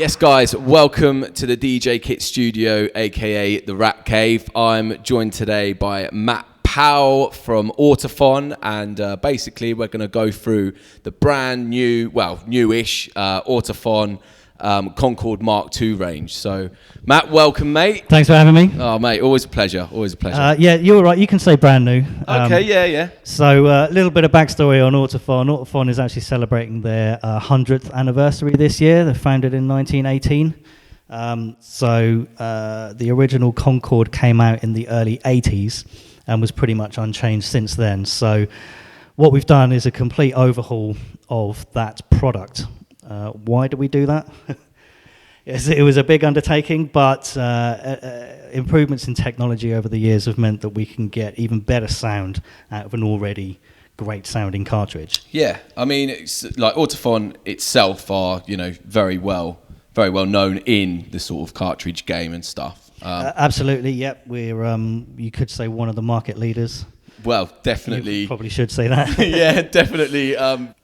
Yes, guys, welcome to the DJKit studio, aka the Rat Cave. I'm joined today by Matt Powell from Ortofon, and basically we're going to go through the brand new, well, newish Ortofon Concorde MK2 range. So, Matt, welcome, mate. Thanks for having me. Oh, mate, always a pleasure. Always a pleasure. Yeah, you're right. You can say brand new. Okay, yeah. So, a little bit of backstory on Ortofon. Ortofon is actually celebrating their 100th anniversary this year. They're founded in 1918. The original Concorde came out in the early 80s and was pretty much unchanged since then. So, what we've done is a complete overhaul of that product. Why do we do that? It was a big undertaking, but improvements in technology over the years have meant that we can get even better sound out of an already great sounding cartridge. Yeah, I mean, it's like Ortofon itself are, very well known in the sort of cartridge game and stuff. Absolutely, yep. We're, you could say, one of the market leaders. Well, definitely. You probably should say that. Yeah, definitely.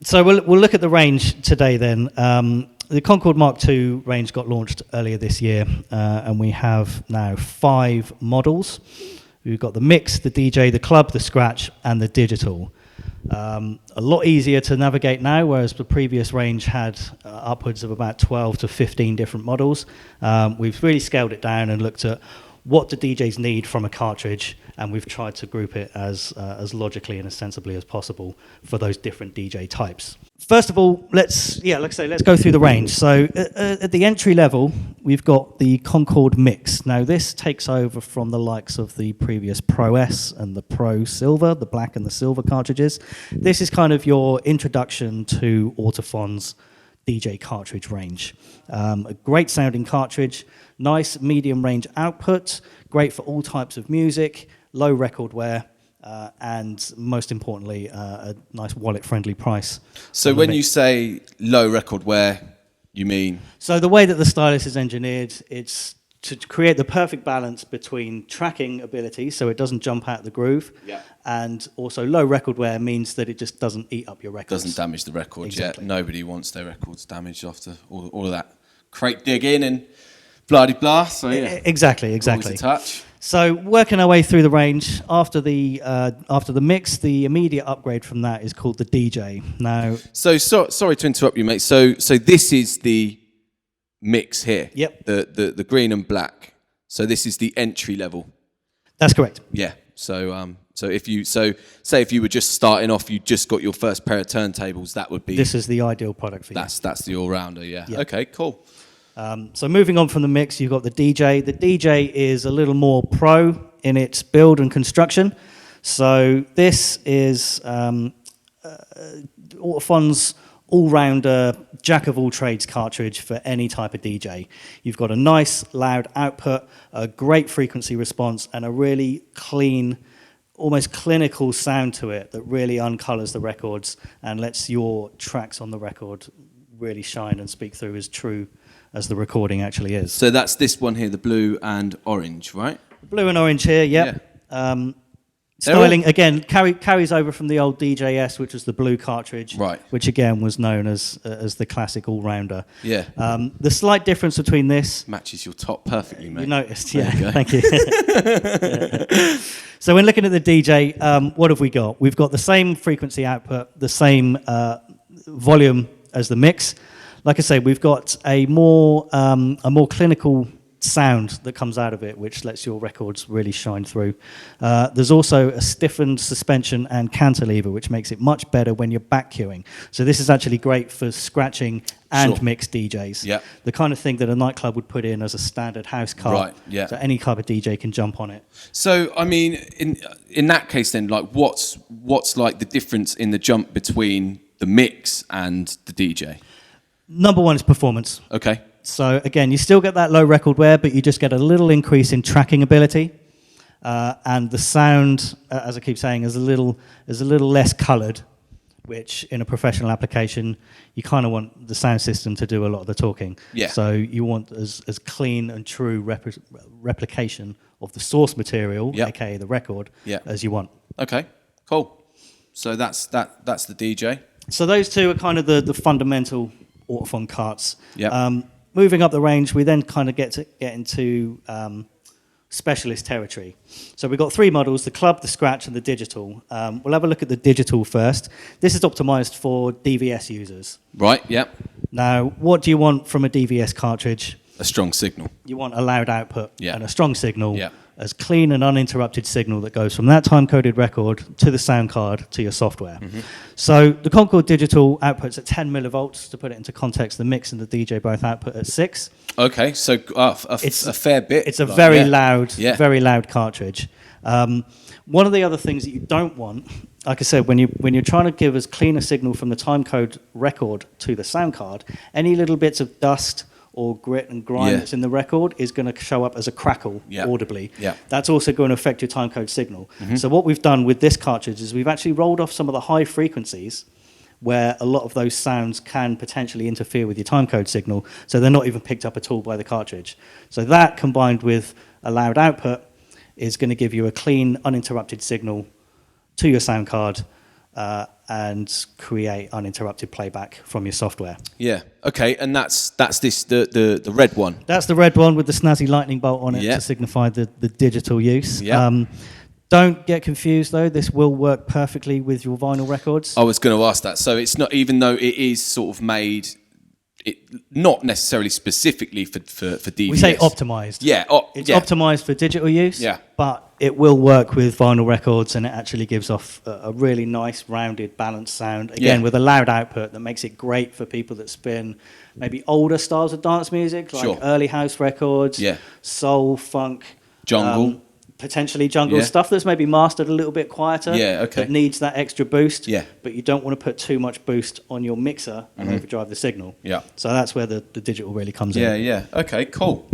So we'll look at the range today then. The Concorde MK2 range got launched earlier this year, and we have now 5 models. We've got the Mix, the DJ, the Club, the Scratch, and the Digital. A lot easier to navigate now, whereas the previous range had upwards of about 12 to 15 different models. We've really scaled it down and looked at what do DJs need from a cartridge, and we've tried to group it as logically and as sensibly as possible for those different DJ types. First of all, let's go through the range. So at the entry level, we've got the Concorde Mix. Now this takes over from the likes of the previous Pro S and the Pro Silver, the black and the silver cartridges. This is kind of your introduction to Ortofon's DJ cartridge range. A great sounding cartridge, nice medium range output, great for all types of music, low record wear, and most importantly, a nice wallet-friendly price. So when you say low record wear, you mean? So the way that the Stylus is engineered, it's to create the perfect balance between tracking ability, so it doesn't jump out of the groove, and also low record wear means that it just doesn't eat up your records. Doesn't damage the records, Exactly. Yeah. Nobody wants their records damaged after all of that crate digging and blah-de-blah, so yeah. Exactly. Always a touch. So working our way through the range, after the Mix, the immediate upgrade from that is called the DJ. Now, So sorry to interrupt you, mate. So this is the Mix here. Yep. The green and black. So this is the entry level. that's correct. Yeah. So if you were just starting off, you just got your first pair of turntables, that would be This is the ideal product for you. that's the all rounder. Yeah. Yeah. Okay. Cool. So moving on from the Mix, you've got the DJ. The DJ is a little more pro in its build and construction. So this is Ortofon's all-rounder, jack-of-all-trades cartridge for any type of DJ. You've got a nice, loud output, a great frequency response, and a really clean, almost clinical sound to it that really uncolours the records and lets your tracks on the record really shine and speak through as true as the recording actually is. So that's this one here, the blue and orange, right? Blue and orange here, yep. Yeah. Styling, again, carries over from the old DJS, which was the blue cartridge, Right. which again was known as the classic all-rounder. Yeah. The slight difference between this... Matches your top perfectly, mate. You noticed, There yeah. you go. Thank you. Yeah. So when looking at the DJ, what have we got? We've got the same frequency output, the same volume as the Mix. Like I say, we've got a more clinical sound that comes out of it, which lets your records really shine through. There's also a stiffened suspension and cantilever, which makes it much better when you're back queuing. So this is actually great for scratching and mixed DJs. Yeah. The kind of thing that a nightclub would put in as a standard house cart. Right, yeah. So any type of DJ can jump on it. So I mean, in that case, then, like, what's like the difference in the jump between the Mix and the DJ? Number one is performance. Okay. So again, you still get that low record wear, but you just get a little increase in tracking ability, and the sound, as I keep saying, is a little less coloured. Which in a professional application, you kind of want the sound system to do a lot of the talking. Yeah. So you want as clean and true replication of the source material, aka the record, as you want. Okay. Cool. So that's the DJ. So those two are kind of the fundamental Ortofon carts. Yeah. moving up the range, we then kind of get into specialist territory. So we've got 3 models, the Club, the Scratch, and the Digital. We'll have a look at the Digital first. This is optimized for DVS users. Right, yeah. Now, what do you want from a DVS cartridge? A strong signal. You want a loud output and a strong signal, Yeah. as clean and uninterrupted signal that goes from that time-coded record to the sound card to your software. So the Concord Digital outputs at 10 millivolts. To put it into context, the mix and the DJ both output at 6. Okay, so a fair bit. It's a like, very loud cartridge. One of the other things that you don't want, like I said, when you're trying to give as clean a signal from the timecode record to the sound card, any little bits of dust or grit and grime that's in the record is going to show up as a crackle audibly. Yeah. That's also going to affect your timecode signal. So what we've done with this cartridge is we've actually rolled off some of the high frequencies where a lot of those sounds can potentially interfere with your timecode signal, so they're not even picked up at all by the cartridge. So that, combined with a loud output, is going to give you a clean, uninterrupted signal to your sound card and create uninterrupted playback from your software. Yeah. Okay. And that's this the red one. That's the red one with the snazzy lightning bolt on it to signify the digital use. Yeah. Don't get confused though. This will work perfectly with your vinyl records. I was going to ask that. So it's not, even though it is sort of made, not necessarily specifically for DVS. We say optimized. Yeah. It's optimized for digital use. Yeah. But it will work with vinyl records, and it actually gives off a really nice, rounded, balanced sound. Again, with a loud output that makes it great for people that spin maybe older styles of dance music, like early house records, soul, funk, jungle. Potentially jungle stuff that's maybe mastered a little bit quieter. That needs that extra boost. But you don't want to put too much boost on your mixer and overdrive the signal. So that's where the digital really comes in. Okay, cool.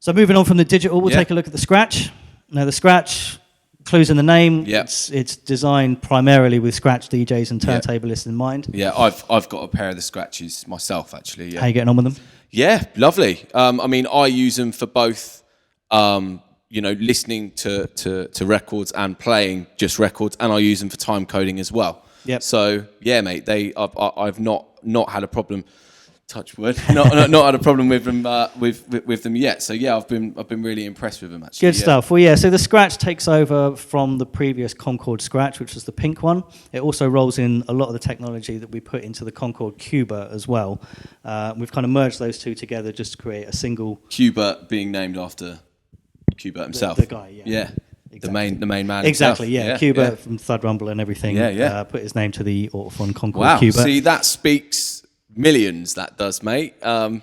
So moving on from the digital, we'll take a look at the Scratch. Now the Scratch, clues in the name, it's designed primarily with Scratch DJs and turntablists in mind. Yeah, I've got a pair of the Scratches myself, actually. Yeah. How are you getting on with them? Yeah, lovely. I mean, I use them for both, listening to records and playing just records, and I use them for time coding as well. Yep. So yeah, mate, I've not had a problem. Touch wood. Not had a problem with them with them yet. So yeah, I've been really impressed with them actually. Good stuff. Well, yeah. So the Scratch takes over from the previous Concord Scratch, which was the pink one. It also rolls in a lot of the technology that we put into the Concord Qbert as well. We've kind of merged those two together just to create a single. Qbert being named after Qbert himself. The guy. Yeah. Yeah. Exactly. The main man. Exactly. Himself. Yeah. Qbert from Thud Rumble and everything. Put his name to the Ortofon Concorde Qbert. Wow. See, that speaks millions, that does, mate. I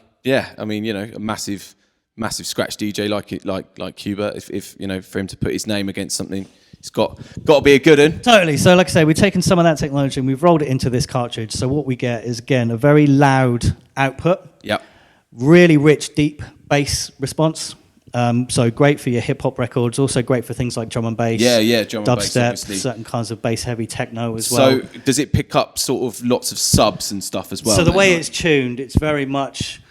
mean, a massive Scratch DJ like Qbert, if for him to put his name against something, it's got to be a good one. Totally. So like I say, we've taken some of that technology and we've rolled it into this cartridge. So what we get is, again, a very loud output. Yep. Really rich, deep bass response. So great for your hip hop records, also great for things like drum and bass. Yeah, drum and bass, dubstep, obviously. Certain kinds of bass heavy techno as well. So does it pick up sort of lots of subs and stuff as well? So the way it's tuned, it's very much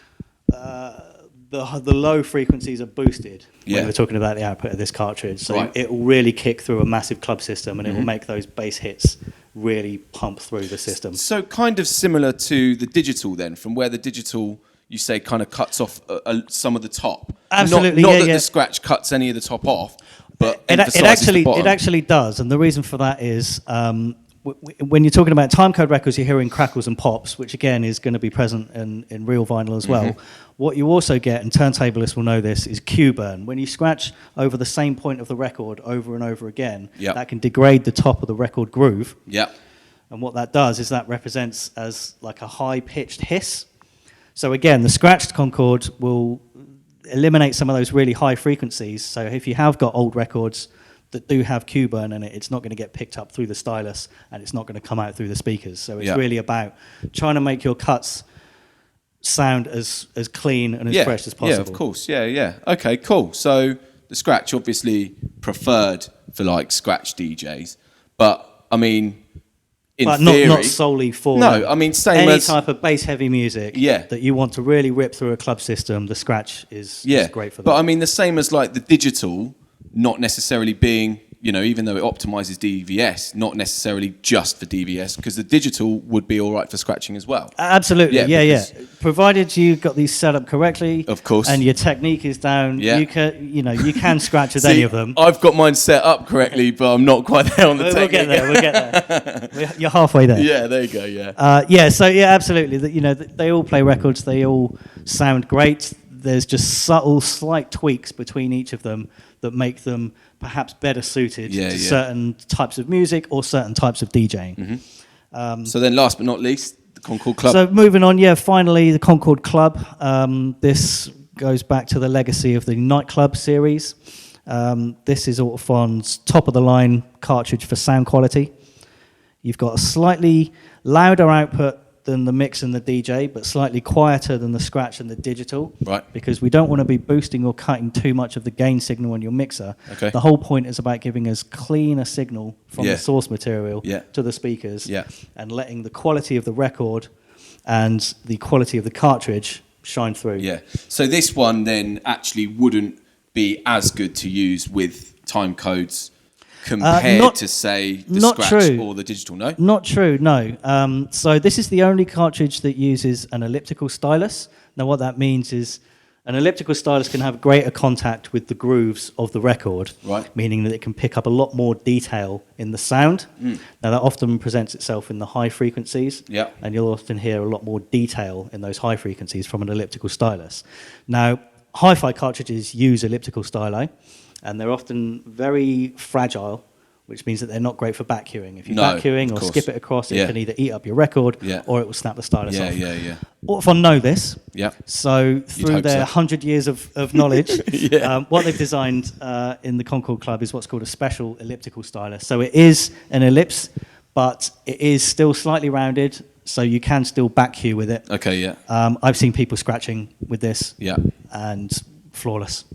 the low frequencies are boosted when we're talking about the output of this cartridge. So it will really kick through a massive club system, and it will make those bass hits really pump through the system. So kind of similar to the digital then, from where the digital, you say, kind of cuts off some of the top. Absolutely, not that the Scratch cuts any of the top off, but it actually does. And the reason for that is when you're talking about timecode records, you're hearing crackles and pops, which again is going to be present in real vinyl as well. What you also get, and turntablists will know this, is cue burn. When you scratch over the same point of the record over and over again, that can degrade the top of the record groove. And what that does is that represents as like a high-pitched hiss. So again, the scratched Concorde will eliminate some of those really high frequencies. So if you have got old records that do have cue burn in it, it's not going to get picked up through the stylus, and it's not going to come out through the speakers. So it's really about trying to make your cuts sound as clean and as fresh as possible. Yeah, of course. Yeah. Okay, cool. So the Scratch obviously preferred for like Scratch DJs, but I mean, in theory, not solely for same any type of bass heavy music that you want to really rip through a club system. The Scratch is great for that. But I mean, the same as like the digital, not necessarily being you know, even though it optimizes DVS, not necessarily just for DVS, because the digital would be all right for scratching as well. Absolutely, yeah. Provided you've got these set up correctly, of course, and your technique is down, you can scratch with any of them. I've got mine set up correctly, but I'm not quite there on the technique. We'll get there. You're halfway there. Yeah, there you go. Yeah. So absolutely. You know, they all play records. They all sound great. There's just subtle, slight tweaks between each of them that make them perhaps better suited to certain types of music or certain types of DJing. Mm-hmm. So then last but not least, the Concord Club. So moving on, finally the Concord Club. This goes back to the legacy of the nightclub series. This is Ortofon's top-of-the-line cartridge for sound quality. You've got a slightly louder output than the mix and the DJ, but slightly quieter than the scratch and the digital. Right. Because we don't want to be boosting or cutting too much of the gain signal on your mixer. Okay. The whole point is about giving as clean a signal from the source material to the speakers and letting the quality of the record and the quality of the cartridge shine through. Yeah. So this one then actually wouldn't be as good to use with time codes compared to, say, the scratch or the digital, no? Not true, no. So this is the only cartridge that uses an elliptical stylus. Now what that means is an elliptical stylus can have greater contact with the grooves of the record, meaning that it can pick up a lot more detail in the sound. Now that often presents itself in the high frequencies, and you'll often hear a lot more detail in those high frequencies from an elliptical stylus. Now, hi-fi cartridges use elliptical styli, and they're often very fragile, which means that they're not great for back queuing. If you back queuing or skip it across, it can either eat up your record or it will snap the stylus off. Ortofon know this. So through their 100 years of knowledge, what they've designed in the Concord Club is what's called a special elliptical stylus. So it is an ellipse, but it is still slightly rounded, so you can still back queue with it. I've seen people scratching with this and flawless.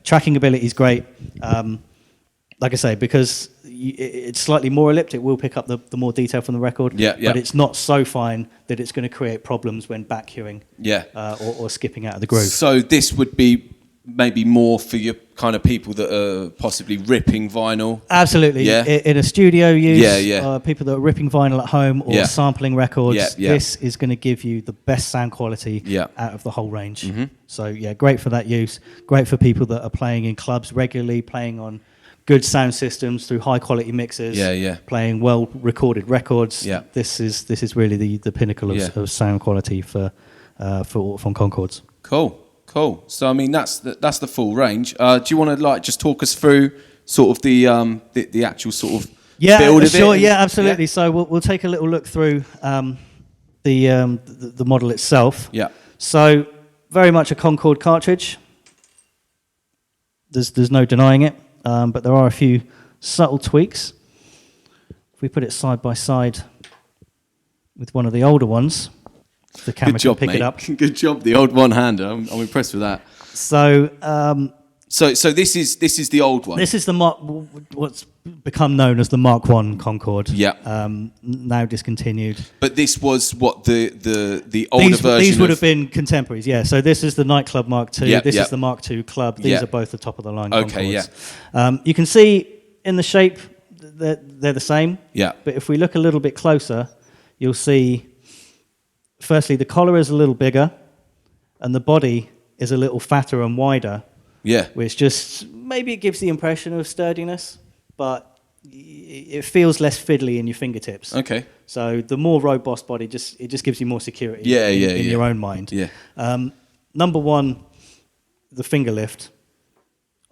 Tracking ability is great. Like I say, because it's slightly more elliptic, it will pick up the more detail from the record. But it's not so fine that it's going to create problems when back queuing or skipping out of the groove. So this would be maybe more for your kind of people that are possibly ripping vinyl. Absolutely. In a studio use, people that are ripping vinyl at home or sampling records, this is going to give you the best sound quality out of the whole range. So great for that use. Great for people that are playing in clubs regularly, playing on good sound systems through high quality mixers, playing well recorded records. This is really the pinnacle of sound quality for Ortofon Concords. Cool. So I mean that's the full range. Do you want to just talk us through sort of the actual sort of build of it? Yeah, absolutely. So we'll take a little look through the model itself. So very much a Concord cartridge. There's no denying it, but there are a few subtle tweaks. If we put it side by side with one of the older ones, the camera can pick it up. Good job, the old one-hander. I'm impressed with that. So, so this is the old one. This is the what's become known as the Mark I Concorde. Now discontinued. But this was what the older version. These would have been contemporaries. So this is the nightclub Mark II. This is the Mark II Club. These are both the top of the line Concords. You can see in the shape they're the same. But if we look a little bit closer, you'll see. Firstly, the collar is a little bigger, and the body is a little fatter and wider. Which just maybe it gives the impression of sturdiness, but it feels less fiddly in your fingertips. So the more robust body, it just gives you more security in your own mind. Number one, the finger lift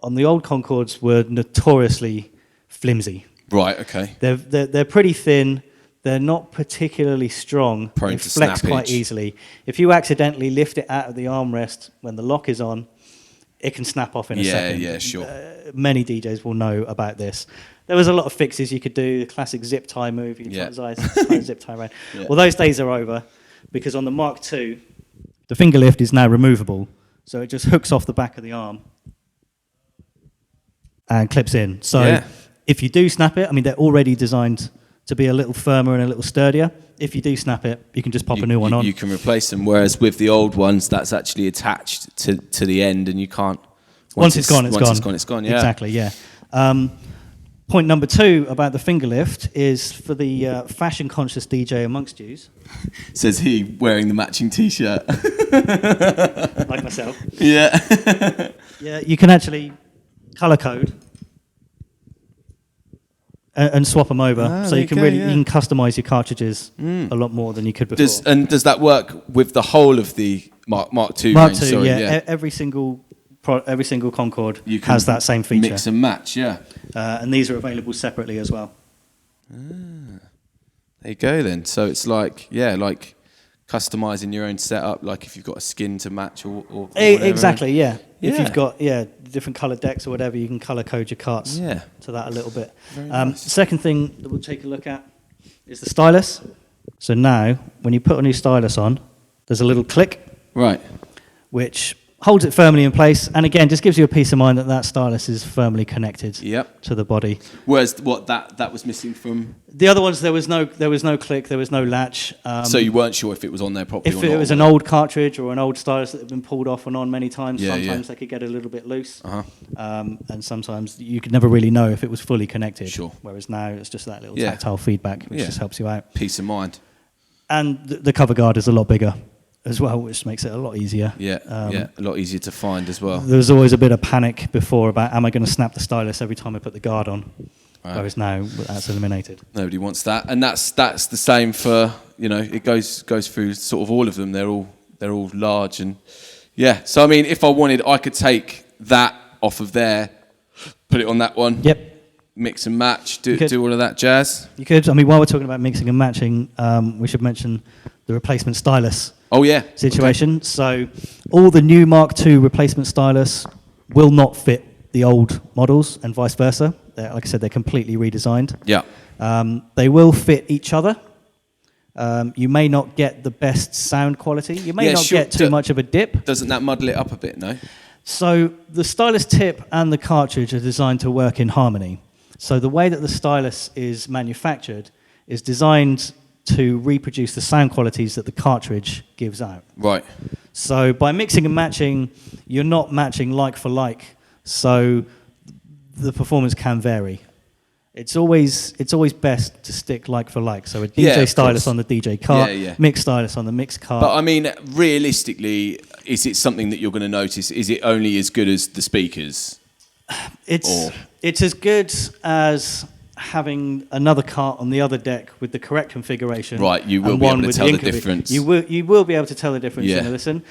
on the old Concords were notoriously flimsy. They're pretty thin. They're not particularly strong. Prone they to flex snappage. Quite easily. If you accidentally lift it out of the armrest when the lock is on, it can snap off in a second. Sure. Many DJs will know about this. There was a lot of fixes you could do. The classic zip tie move. You can zip tie around. Well, those days are over because on the Mark II, the finger lift is now removable. So it just hooks off the back of the arm and clips in. So if you do snap it, I mean, they're already designed to be a little firmer and a little sturdier. If you do snap it, you can just pop a new one on. You can replace them, whereas with the old ones, that's actually attached to the end, and you can't. Once it's gone, it's gone. It's gone. Yeah. Exactly. Yeah. Point number 2 about the finger lift is for the fashion-conscious DJ amongst you. Says he wearing the matching T-shirt. Like myself. Yeah. Yeah, you can actually colour code and swap them over, so you can you can customise your cartridges a lot more than you could before. Does that work with the whole of the Mark II Mark range? II, Sorry, yeah. Every single Concorde you can has that same feature. Mix and match, yeah. And these are available separately as well. There you go then. So it's like customising your own setup, like if you've got a skin to match or whatever. Exactly, yeah. Yeah. If you've got different coloured decks or whatever, you can colour code your carts to that a little bit. Nice. Second thing that we'll take a look at is the stylus. So now, when you put a new stylus on, there's a little click, Right. which holds it firmly in place, and again, just gives you a peace of mind that that stylus is firmly connected to the body. Whereas what that was missing from the other ones, there was no click, there was no latch. So you weren't sure if it was on there properly. If or it not, was an old cartridge or an old stylus that had been pulled off and on many times, Yeah, sometimes they could get a little bit loose, Uh-huh. and sometimes you could never really know if it was fully connected. Sure. Whereas now it's just that little Yeah. tactile feedback, which Yeah. just helps you out. Peace of mind. And the cover guard is a lot bigger as well, which makes it a lot easier. Yeah, a lot easier to find as well. There was always a bit of panic before about, am I going to snap the stylus every time I put the guard on? Right. Whereas now that's eliminated. Nobody wants that, and that's the same for it goes through sort of all of them. They're all large, and So I mean, if I wanted, I could take that off of there, put it on that one. Yep. Mix and match, do all of that jazz. You could. I mean, while we're talking about mixing and matching, we should mention the replacement stylus. Oh yeah. Situation. Okay. So all the new Mark II replacement stylus will not fit the old models, and vice versa. Like I said, they're completely redesigned. Yeah. They will fit each other. You may not get the best sound quality. You may not get too much of a dip. Doesn't that muddle it up a bit? No. So the stylus tip and the cartridge are designed to work in harmony. So the way that the stylus is manufactured is designed to reproduce the sound qualities that the cartridge gives out. Right. So by mixing and matching, you're not matching like for like. So the performance can vary. It's always best to stick like for like. So a DJ stylus on the DJ cart, mix stylus on the mix cart. But I mean, realistically, is it something that you're going to notice? Is it only as good as the speakers? It's as good as having another cart on the other deck with the correct configuration. Right, you will be able to tell the difference. You will be able to tell the difference in a listen.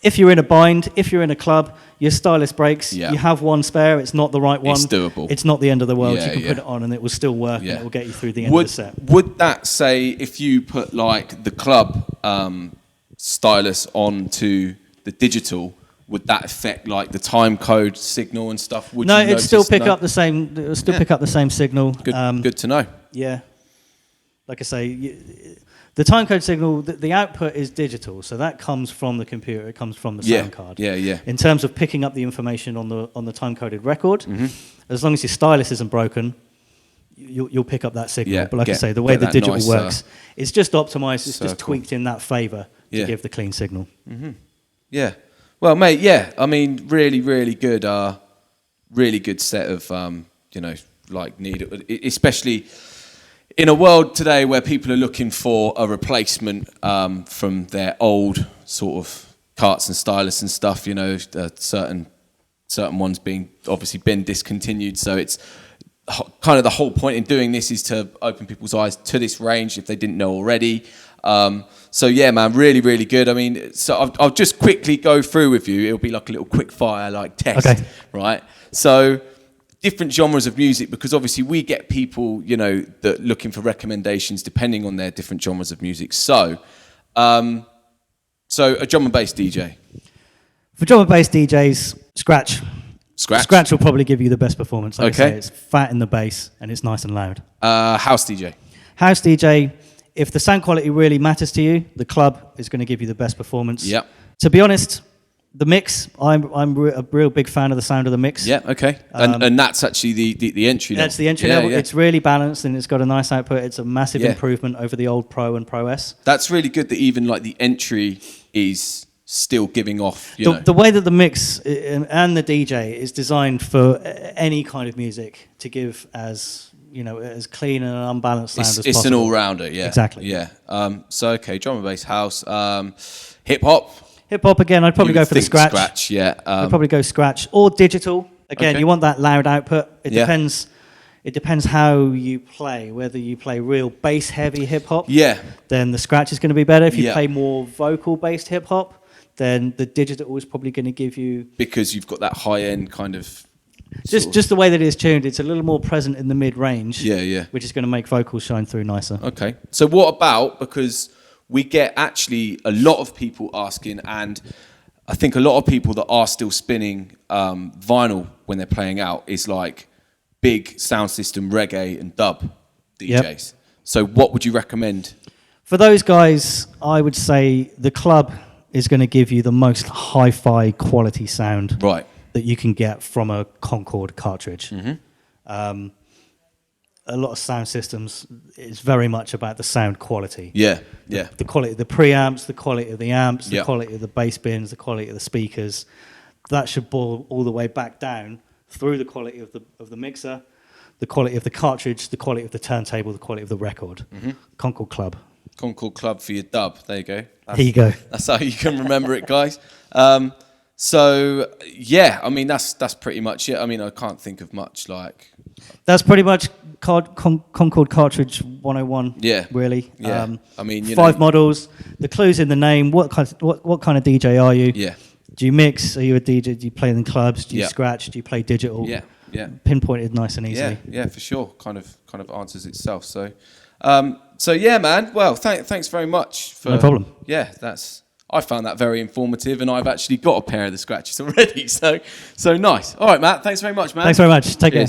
If you're in a bind, if you're in a club, your stylus breaks, you have one spare, it's not the right one. It's doable. It's not the end of the world. You can put it on and it will still work and it will get you through the end of the set. Would that say, if you put like the club stylus onto the digital, would that affect like the time code signal and stuff? No, it'd still pick up the same. It'll still pick up the same signal. Good to know. Yeah, like I say, the time code signal, the output is digital, so that comes from the computer. It comes from the sound card. Yeah. In terms of picking up the information on the time coded record, as long as your stylus isn't broken, you'll pick up that signal. But like I say, the way the digital works, it's just optimized. It's just tweaked in that favor to give the clean signal. Yeah. Well, mate, I mean, really, really good set of, need, especially in a world today where people are looking for a replacement from their old sort of carts and stylus and stuff, certain ones being obviously been discontinued. So it's kind of the whole point in doing this is to open people's eyes to this range if they didn't know already. So yeah, man, really, really good. I mean, so I'll just quickly go through with you. It'll be like a little quick fire test, right? So different genres of music, because obviously we get people, that looking for recommendations depending on their different genres of music. So, a drum and bass DJ. For drum and bass DJs, Scratch. Scratch will probably give you the best performance. Like I say, it's fat in the bass and it's nice and loud. House DJ. House DJ. If the sound quality really matters to you, the club is going to give you the best performance. Yep. To be honest, the mix, I'm a real big fan of the sound of the mix. Yeah, okay. And that's actually the entry level. That's the entry level. Yeah. It's really balanced and it's got a nice output. It's a massive improvement over the old Pro and Pro S. That's really good that even like the entry is still giving off, the way that the mix and the DJ is designed for any kind of music to give as clean and unbalanced sound as possible. It's an all-rounder, yeah. Exactly. Yeah. So, okay, drum and bass house. Hip-hop. Hip-hop, again, I'd probably go for the scratch. Scratch, yeah. I'd probably go scratch or digital. Again, Okay. you want that loud output. It depends how you play. Whether you play real bass-heavy hip-hop, Yeah. then the scratch is going to be better. If you Yeah. play more vocal-based hip-hop, then the digital is probably going to give you... Because you've got that high-end kind of... Just the way that it's tuned, it's a little more present in the mid-range. Yeah. Which is going to make vocals shine through nicer. Okay. So what about, because we get actually a lot of people asking, and I think a lot of people that are still spinning vinyl when they're playing out is like big sound system reggae and dub DJs. Yep. So what would you recommend? For those guys, I would say the club is going to give you the most hi-fi quality sound. Right. That you can get from a Concorde cartridge. Mm-hmm. A lot of sound systems is very much about the sound quality. Yeah. The quality of the preamps, the quality of the amps, Yeah. the quality of the bass bins, the quality of the speakers. That should boil all the way back down through the quality of the mixer, the quality of the cartridge, the quality of the turntable, the quality of the record. Mm-hmm. Concord Club. Concord Club for your dub. There you go. Here you go. That's how you can remember it, guys. So yeah, I mean that's pretty much it. I mean I can't think of much like. That's pretty much Concord Cartridge 101. Yeah. Really. Yeah. I mean, 5 models. The clue's in the name. What kind of DJ are you? Yeah. Do you mix? Are you a DJ? Do you play in clubs? Do you Yeah. scratch? Do you play digital? Yeah. Pinpointed nice and easily. Yeah, for sure. Kind of answers itself. So, so yeah, man. Well, thanks very much. No problem. Yeah, I found that very informative, and I've actually got a pair of the scratches already. So nice. All right, Matt. Thanks very much, man. Thanks very much. Take care.